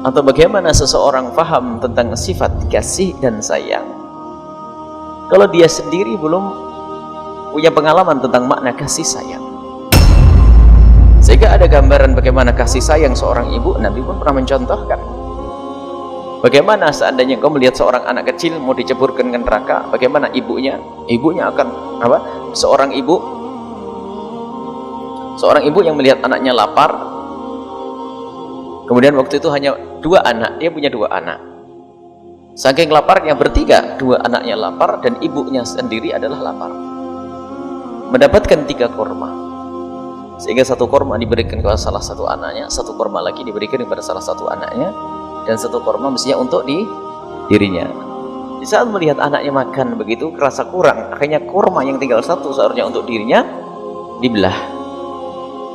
Atau bagaimana seseorang paham tentang sifat kasih dan sayang kalau dia sendiri belum punya pengalaman tentang makna kasih sayang? Sehingga ada gambaran bagaimana kasih sayang seorang ibu. Nabi pun pernah mencontohkan bagaimana seandainya kau melihat seorang anak kecil mau diceburkan ke neraka, bagaimana ibunya akan apa? Seorang ibu yang melihat anaknya lapar, kemudian waktu itu hanya 2 anak, dia punya 2 anak, saking laparnya bertiga, 2 anaknya lapar dan ibunya sendiri adalah lapar, mendapatkan 3 kurma, sehingga 1 kurma diberikan kepada salah satu anaknya, 1 kurma lagi diberikan kepada salah satu anaknya, dan 1 kurma mestinya untuk dirinya. Di saat melihat anaknya makan begitu kerasa kurang, akhirnya kurma yang tinggal 1 seharusnya untuk dirinya dibelah,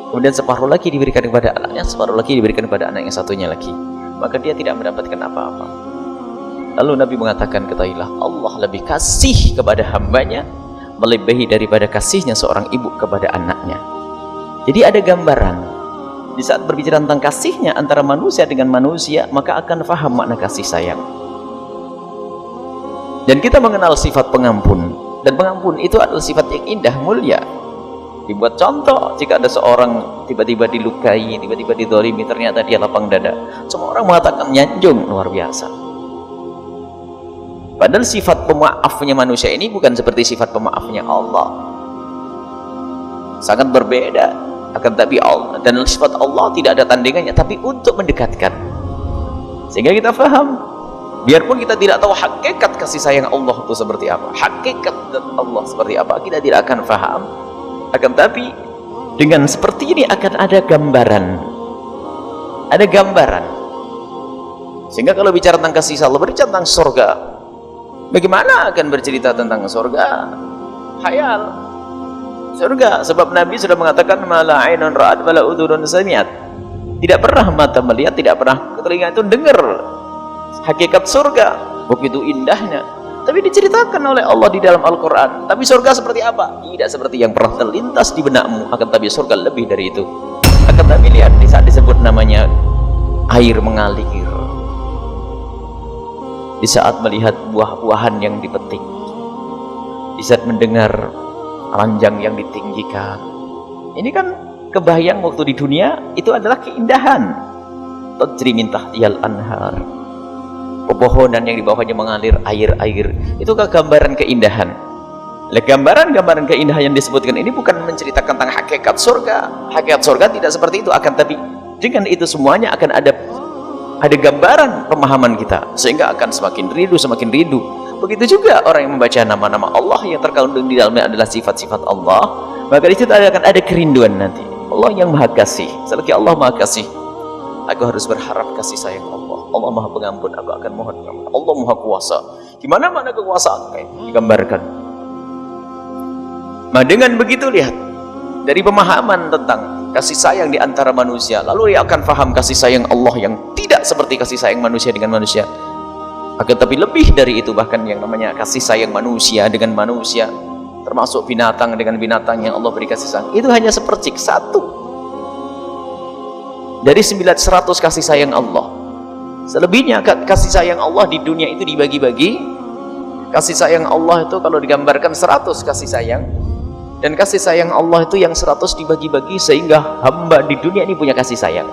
kemudian separuh lagi diberikan kepada anaknya, separuh lagi diberikan kepada anak yang satunya lagi, maka dia tidak mendapatkan apa-apa. Lalu Nabi mengatakan, ketahuilah Allah lebih kasih kepada hambanya melebihi daripada kasihnya seorang ibu kepada anaknya. Jadi ada gambaran di saat berbicara tentang kasihnya antara manusia dengan manusia, maka akan faham makna kasih sayang. Dan kita mengenal sifat pengampun, dan pengampun itu adalah sifat yang indah, mulia. Dibuat contoh, jika ada seorang tiba-tiba dilukai, tiba-tiba didolimi, ternyata dia lapang dada, semua orang mengatakan nyanjung, luar biasa. Padahal sifat pemaafnya manusia ini bukan seperti sifat pemaafnya Allah, sangat berbeda. Akan tapi Allah dan sifat Allah tidak ada tandingannya, tapi untuk mendekatkan, sehingga kita faham. Biarpun kita tidak tahu hakikat kasih sayang Allah itu seperti apa, hakikat Allah seperti apa, kita tidak akan faham. Akan tapi dengan seperti ini akan ada gambaran, sehingga kalau bicara tentang kasih Allah, berbicara tentang surga, bagaimana akan bercerita tentang surga? Khayal surga, sebab Nabi sudah mengatakan mala ainun ra'at wala udhunun sami'at, tidak pernah mata melihat, tidak pernah telinga itu dengar hakikat surga, begitu indahnya, tapi diceritakan oleh Allah di dalam Al-Quran. Tapi surga seperti apa? Tidak seperti yang pernah terlintas di benakmu, akan tapi surga lebih dari itu. Akan tapi lihat di saat disebut namanya air mengalir, di saat melihat buah-buahan yang dipetik, di saat mendengar ranjang yang ditinggikan, ini kan kebayang waktu di dunia itu adalah keindahan. Tajri min tahtiyal anhar, pepohonan yang di bawahnya mengalir air-air, itukah gambaran keindahan? Gambaran keindahan yang disebutkan ini bukan menceritakan tentang hakikat surga. Hakikat surga tidak seperti itu, akan tapi dengan itu semuanya akan ada gambaran pemahaman kita, sehingga akan semakin rindu. Begitu juga orang yang membaca nama-nama Allah yang terkandung di dalamnya adalah sifat-sifat Allah, maka di situ akan ada kerinduan nanti. Allah yang maha kasih, selagi Allah maha kasih, aku harus berharap kasih sayang Allah. Allah maha pengampun, aku akan mohon pengampun. Allah maha kuasa, gimana mana kekuasaan kayak digambarkan. Nah dengan begitu lihat dari pemahaman tentang kasih sayang di antara manusia, lalu dia akan faham kasih sayang Allah yang tidak seperti kasih sayang manusia dengan manusia, akan tapi lebih dari itu, bahkan yang namanya kasih sayang manusia dengan manusia, termasuk binatang dengan binatang yang Allah beri kasih sayang, itu hanya sepercik 1 dari 900 kasih sayang Allah. Selebihnya kasih sayang Allah di dunia itu dibagi-bagi. Kasih sayang Allah itu kalau digambarkan 100 kasih sayang, dan kasih sayang Allah itu yang 100 dibagi-bagi, sehingga hamba di dunia ini punya kasih sayang.